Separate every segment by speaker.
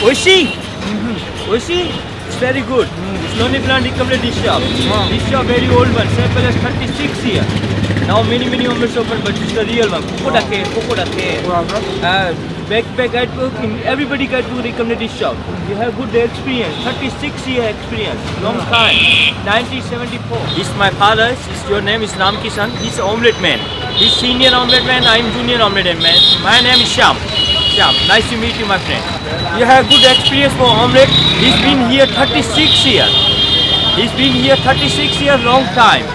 Speaker 1: Oishi? Oishi? It's very good. It's Lonely Plant recommended this shop. This shop very old one. Sample is 36 here. Now many omelets open, but it's the real one. Kokodake. Backpack guidebook. Everybody guidebook recommended this shop. You have good experience. 36 year experience. Long time. 1974. This is my father. Your name is Ram Kishan. He's an omelette man. He's senior omelette man. I'm junior omelette man. My name is Shyam. Nice to meet you, my friend. You have good experience for omelette. He's been here 36 years. He's been here 36 years, long time.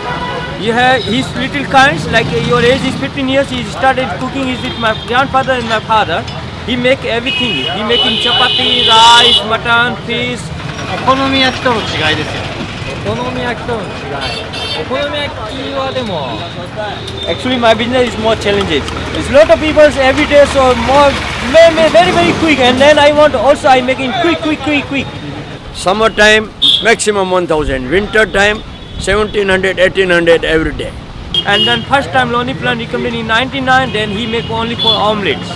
Speaker 1: You have his little kinds, like your age is 15 years. He started cooking with my grandfather and my father. He make everything. He making chapati, rice, mutton, fish.
Speaker 2: お好み焼きとの違いですよ。お好み焼きとの違い。お好み焼きはでも。
Speaker 1: Actually, my business is more challenges. There's a lot of people every day, so more very quick. And then I want also I making quick.
Speaker 3: Summertime maximum 1000. Winter time 1700, 1800 every day.
Speaker 1: And then first time Lonely Plant recommended in 99. Then he make only for omelets.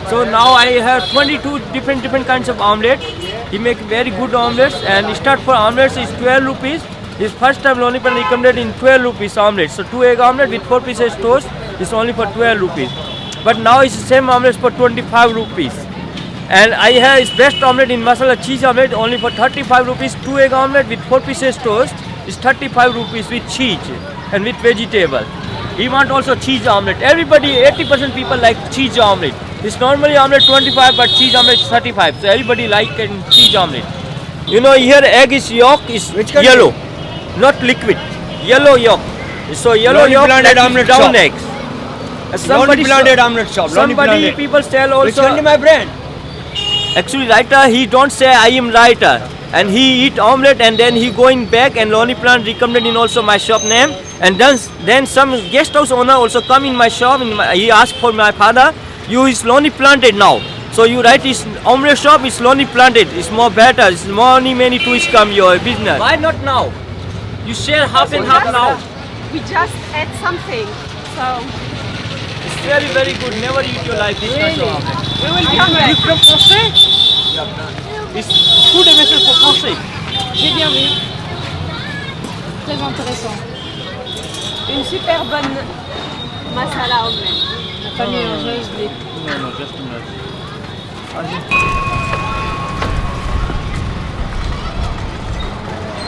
Speaker 1: So now I have 22 different kinds of omelets. He make very good omelets, and start for omelets is 12 rupees. His first time Lonely Plant recommended in 12 rupees omelets. So 2 egg omelet with 4 pieces toast is only for 12 rupees. But now it's the same omelets for 25 rupees. And I have his best omelette in masala cheese omelette only for 35 rupees. 2 egg omelette with 4 pieces toast is 35 rupees with cheese and with vegetable. He want also cheese omelette. Everybody, 80% people like cheese omelette. It's normally omelette 25, but cheese omelette is 35. So everybody like cheese omelette. You know, here egg is yolk is yellow, not liquid. Yellow yolk. So yellow
Speaker 3: Lonely
Speaker 1: yolk
Speaker 3: Planted
Speaker 1: like
Speaker 3: omelette
Speaker 1: brown
Speaker 3: shop.
Speaker 1: eggs.
Speaker 3: Lonely Planted omelette shop.
Speaker 1: Somebody people tell also.
Speaker 3: Which one, my friend?
Speaker 1: Actually, writer he don't say I am writer, and he eat omelette and then he going back and Lonely Plant recommended in also my shop name, and then some guest house owner also come in my shop. He asked for my father. You is Lonely Planted now, so you write his omelette shop is Lonely Planted. It's more better. It's many tourists come your business. Why not now? You share half and half now.
Speaker 4: We just ate something, so
Speaker 1: It's very good. Never eat your life this kind of omelette.
Speaker 4: we will come back.
Speaker 1: You from Français? It's food and message for Français.
Speaker 4: J'ai bien vu. Très intéressant. Une super bonne masala omelette. La famille heureuse des...
Speaker 2: No, just a minute.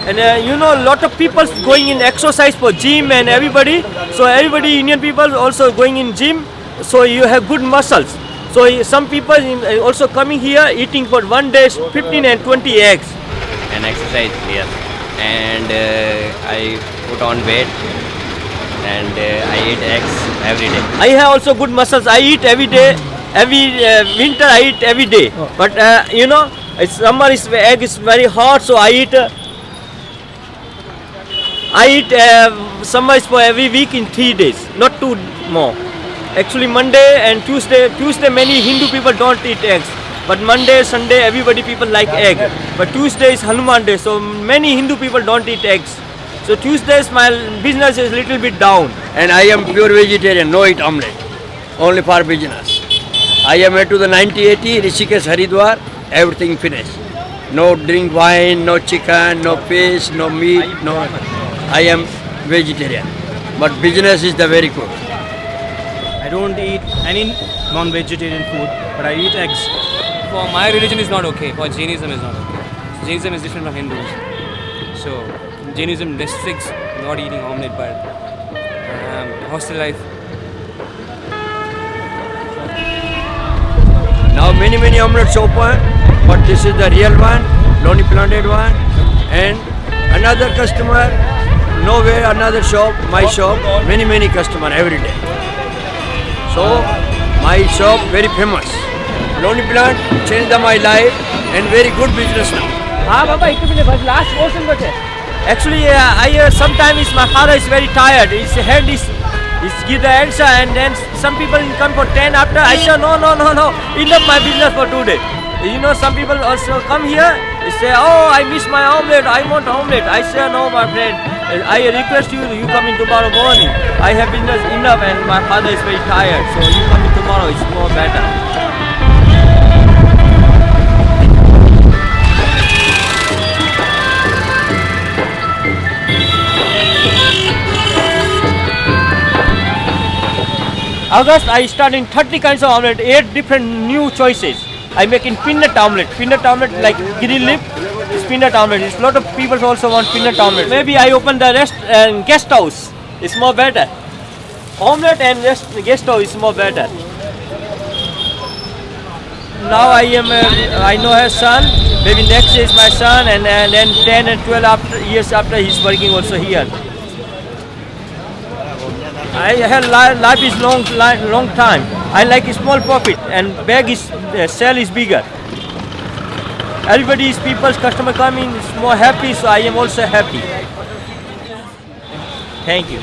Speaker 1: And you know, lot of people going in exercise for gym and everybody. So everybody, Indian people also going in gym. So you have good muscles. So some people also coming here eating for one day 15 and 20 eggs.
Speaker 5: And exercise here, and I put on weight, and I eat eggs every day.
Speaker 1: I have also good muscles. I eat every day. Every winter I eat every day. But you know, summer is egg is very hot, so I eat. Summer is for every week in 3 days, not 2 more. Actually, Monday and Tuesday many Hindu people don't eat eggs. But Monday, Sunday, everybody people like egg. But Tuesday is Hanuman day, so many Hindu people don't eat eggs. So Tuesdays my business is little bit down.
Speaker 3: And I am pure vegetarian, no eat omelette. Only for business. I am to the 90-80, Rishikesh, Haridwar, everything finished. No drink wine, no chicken, no fish, no meat, no. I am vegetarian. But business is the very good.
Speaker 2: I don't eat any non-vegetarian food, but I eat eggs.
Speaker 6: For my religion is not okay. For Jainism is not okay. Jainism is different from Hindus. So Jainism restricts not eating omelette, but hostel life.
Speaker 3: Now many omelettes open, but this is the real one, Lonely Planted one. And another customer, nowhere another shop, my shop, many customer every day. So my shop very famous. Lonely Plant changed my life and very good business now.
Speaker 1: Baba, last question. Actually, sometimes my father is very tired. His head is give the answer, and then some people come for 10 after. I say no. Enough my business for today. You know, some people also come here. They say, oh, I miss my omelette. I want omelette. I say no, my friend. I request you come in tomorrow morning. I have business enough, and my father is very tired. So you come in tomorrow. tomorrow is more better. August, I start in 30 kinds of omelette, 8 different new choices. I make in peanut omelette. Peanut omelette like green leaf is peanut omelette. It's a lot of people also want peanut omelette. Maybe I open the rest and guest house. It's more better. Omelette and guest house is more better. Now I know her son. Maybe next year is my son, and then 10 and 12 years after he's working also here. I have life is long time. I like a small profit and bag is sale is bigger. Everybody's people's customer coming is more happy, so I am also happy. Thank you.